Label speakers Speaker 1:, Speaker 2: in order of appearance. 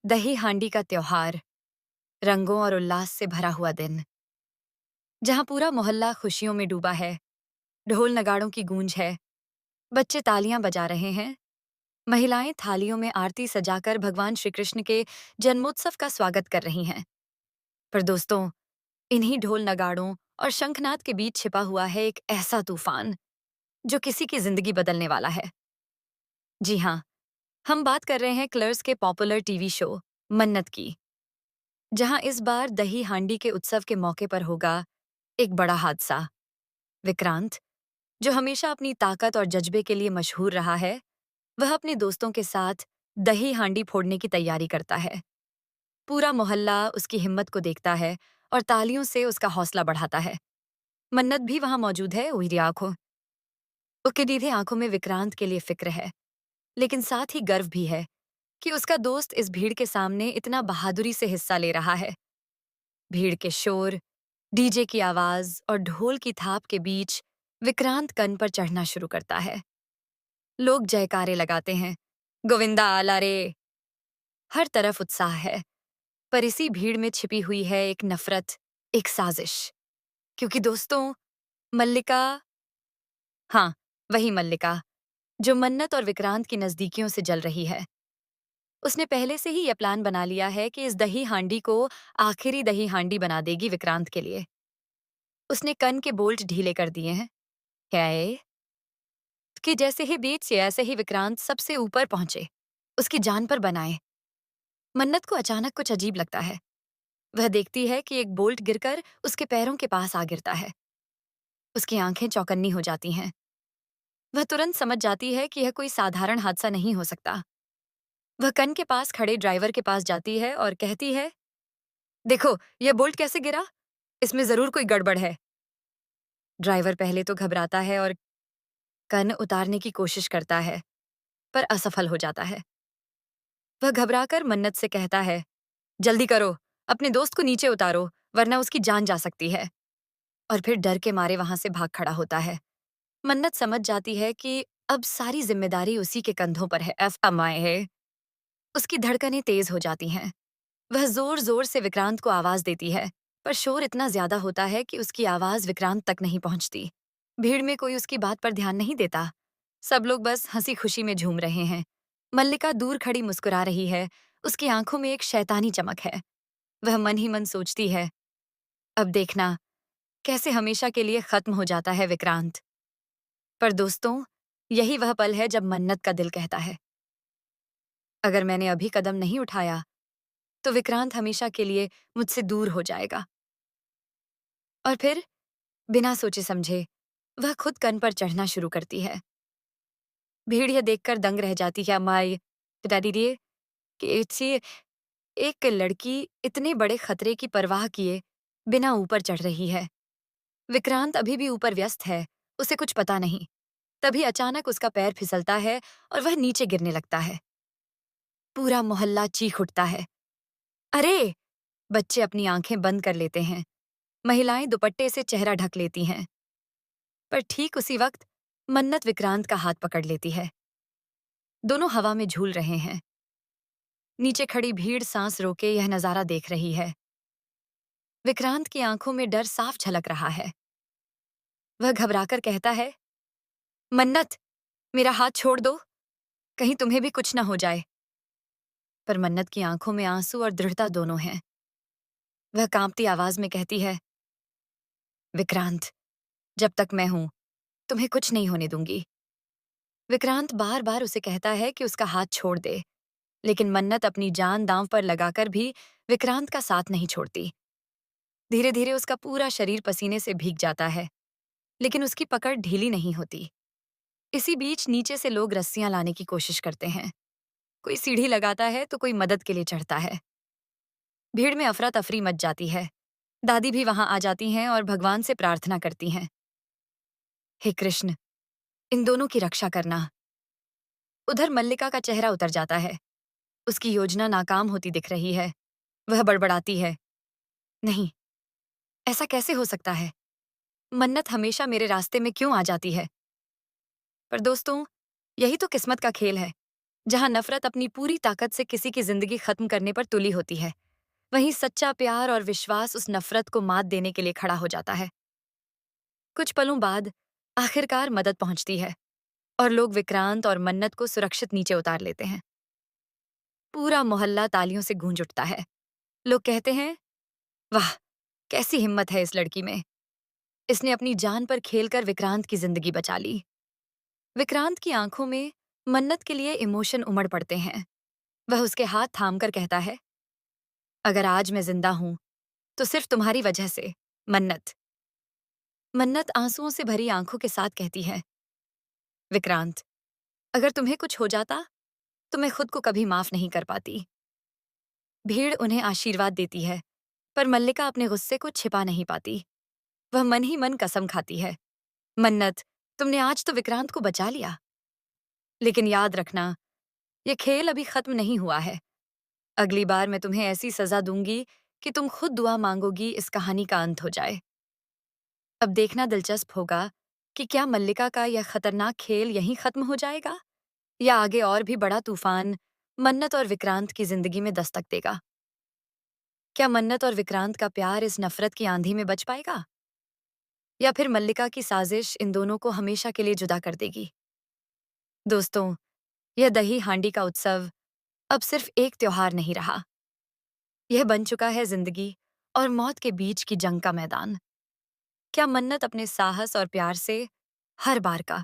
Speaker 1: दही हांडी का त्योहार, रंगों और उल्लास से भरा हुआ दिन, जहां पूरा मोहल्ला खुशियों में डूबा है। ढोल नगाड़ों की गूंज है, बच्चे तालियां बजा रहे हैं, महिलाएं थालियों में आरती सजाकर भगवान श्री कृष्ण के जन्मोत्सव का स्वागत कर रही हैं। पर दोस्तों, इन्हीं ढोल नगाड़ों और शंखनाद के बीच छिपा हुआ है एक ऐसा तूफान जो किसी की जिंदगी बदलने वाला है। जी हाँ, हम बात कर रहे हैं क्लर्स के पॉपुलर टीवी शो मन्नत की, जहां इस बार दही हांडी के उत्सव के मौके पर होगा एक बड़ा हादसा। विक्रांत, जो हमेशा अपनी ताकत और जज्बे के लिए मशहूर रहा है, वह अपने दोस्तों के साथ दही हांडी फोड़ने की तैयारी करता है। पूरा मोहल्ला उसकी हिम्मत को देखता है और तालियों से उसका हौसला बढ़ाता है। मन्नत भी वहां मौजूद है, उहरी आंखों उसके सीधे आंखों में विक्रांत के लिए फिक्र है, लेकिन साथ ही गर्व भी है कि उसका दोस्त इस भीड़ के सामने इतना बहादुरी से हिस्सा ले रहा है। भीड़ के शोर, डीजे की आवाज और ढोल की थाप के बीच विक्रांत कन पर चढ़ना शुरू करता है। लोग जयकारे लगाते हैं, गोविंदा आला रे। हर तरफ उत्साह है, पर इसी भीड़ में छिपी हुई है एक नफरत, एक साजिश। क्योंकि दोस्तों, मल्लिका, हाँ, वही मल्लिका, जो मन्नत और विक्रांत की नजदीकियों से जल रही है। उसने पहले से ही यह प्लान बना लिया है कि इस दही हांडी को आखिरी दही हांडी बना देगी विक्रांत के लिए। उसने कन के बोल्ट ढीले कर दिए हैं, क्या है कि जैसे ही बीच से ऐसे ही विक्रांत सबसे ऊपर पहुंचे, उसकी जान पर बनाए। मन्नत को अचानक कुछ अजीब लगता है। वह देखती है कि एक बोल्ट गिरकर उसके पैरों के पास आ गिरता है। उसकी आंखें चौकन्नी हो जाती हैं। वह तुरंत समझ जाती है कि यह कोई साधारण हादसा नहीं हो सकता। वह कन के पास खड़े ड्राइवर के पास जाती है और कहती है, देखो, यह बोल्ट कैसे गिरा? इसमें जरूर कोई गड़बड़ है। ड्राइवर पहले तो घबराता है और कन उतारने की कोशिश करता है, पर असफल हो जाता है। वह घबराकर मन्नत से कहता है, जल्दी करो, अपने दोस्त को नीचे उतारो, वरना उसकी जान जा सकती है। और फिर डर के मारे वहां से भाग खड़ा होता है। मन्नत समझ जाती है कि अब सारी जिम्मेदारी उसी के कंधों पर है। एफ अमाए है। उसकी धड़कनें तेज हो जाती हैं। वह जोर जोर से विक्रांत को आवाज देती है, पर शोर इतना ज्यादा होता है कि उसकी आवाज विक्रांत तक नहीं पहुंचती। भीड़ में कोई उसकी बात पर ध्यान नहीं देता। सब लोग बस हंसी खुशी में झूम रहे हैं। मल्लिका दूर खड़ी मुस्कुरा रही है। उसकी आंखों में एक शैतानी चमक है। वह मन ही मन सोचती है, अब देखना कैसे हमेशा के लिए खत्म हो जाता है विक्रांत। पर दोस्तों, यही वह पल है जब मन्नत का दिल कहता है, अगर मैंने अभी कदम नहीं उठाया तो विक्रांत हमेशा के लिए मुझसे दूर हो जाएगा। और फिर बिना सोचे समझे वह खुद कन पर चढ़ना शुरू करती है। भीड़ यह देखकर दंग रह जाती है। अम्माई बता दीजिए कि एक लड़की इतने बड़े खतरे की परवाह किए बिना ऊपर चढ़ रही है। विक्रांत अभी भी ऊपर व्यस्त है, उसे कुछ पता नहीं। तभी अचानक उसका पैर फिसलता है और वह नीचे गिरने लगता है। पूरा मोहल्ला चीख उठता है, अरे! बच्चे अपनी आंखें बंद कर लेते हैं। महिलाएं दुपट्टे से चेहरा ढक लेती हैं। पर ठीक उसी वक्त मन्नत विक्रांत का हाथ पकड़ लेती है। दोनों हवा में झूल रहे हैं। नीचे खड़ी भीड़ सांस रोके यह नजारा देख रही है। विक्रांत की आंखों में डर साफ झलक रहा है। वह घबराकर कहता है, मन्नत, मेरा हाथ छोड़ दो, कहीं तुम्हें भी कुछ न हो जाए। पर मन्नत की आंखों में आंसू और दृढ़ता दोनों हैं। वह कांपती आवाज में कहती है, विक्रांत, जब तक मैं हूं तुम्हें कुछ नहीं होने दूंगी। विक्रांत बार बार उसे कहता है कि उसका हाथ छोड़ दे, लेकिन मन्नत अपनी जान दांव पर लगाकर भी विक्रांत का साथ नहीं छोड़ती। धीरे धीरे उसका पूरा शरीर पसीने से भीग जाता है, लेकिन उसकी पकड़ ढीली नहीं होती। इसी बीच नीचे से लोग रस्सियां लाने की कोशिश करते हैं। कोई सीढ़ी लगाता है तो कोई मदद के लिए चढ़ता है। भीड़ में अफरा तफरी मच जाती है। दादी भी वहां आ जाती हैं और भगवान से प्रार्थना करती हैं, हे कृष्ण, इन दोनों की रक्षा करना। उधर मल्लिका का चेहरा उतर जाता है। उसकी योजना नाकाम होती दिख रही है। वह बड़बड़ाती है, नहीं, ऐसा कैसे हो सकता है? मन्नत हमेशा मेरे रास्ते में क्यों आ जाती है? पर दोस्तों, यही तो किस्मत का खेल है। जहां नफरत अपनी पूरी ताकत से किसी की जिंदगी खत्म करने पर तुली होती है, वहीं सच्चा प्यार और विश्वास उस नफरत को मात देने के लिए खड़ा हो जाता है। कुछ पलों बाद आखिरकार मदद पहुंचती है और लोग विक्रांत और मन्नत को सुरक्षित नीचे उतार लेते हैं। पूरा मोहल्ला तालियों से गूंज उठता है। लोग कहते हैं, वाह, कैसी हिम्मत है इस लड़की में। इसने अपनी जान पर खेलकर विक्रांत की जिंदगी बचा ली। विक्रांत की आंखों में मन्नत के लिए इमोशन उमड़ पड़ते हैं। वह उसके हाथ थामकर कहता है, अगर आज मैं जिंदा हूं तो सिर्फ तुम्हारी वजह से, मन्नत। मन्नत आंसुओं से भरी आंखों के साथ कहती है, विक्रांत, अगर तुम्हें कुछ हो जाता तो मैं खुद को कभी माफ नहीं कर पाती। भीड़ उन्हें आशीर्वाद देती है, पर मल्लिका अपने गुस्से को छिपा नहीं पाती। वह मन ही मन कसम खाती है, मन्नत, तुमने आज तो विक्रांत को बचा लिया, लेकिन याद रखना, यह खेल अभी खत्म नहीं हुआ है। अगली बार मैं तुम्हें ऐसी सजा दूंगी कि तुम खुद दुआ मांगोगी इस कहानी का अंत हो जाए। अब देखना दिलचस्प होगा कि क्या मल्लिका का यह खतरनाक खेल यहीं खत्म हो जाएगा, या आगे और भी बड़ा तूफान मन्नत और विक्रांत की जिंदगी में दस्तक देगा। क्या मन्नत और विक्रांत का प्यार इस नफरत की आंधी में बच पाएगा, या फिर मल्लिका की साजिश इन दोनों को हमेशा के लिए जुदा कर देगी। दोस्तों, यह दही हांडी का उत्सव अब सिर्फ एक त्योहार नहीं रहा, यह बन चुका है जिंदगी और मौत के बीच की जंग का मैदान। क्या मन्नत अपने साहस और प्यार से हर बार का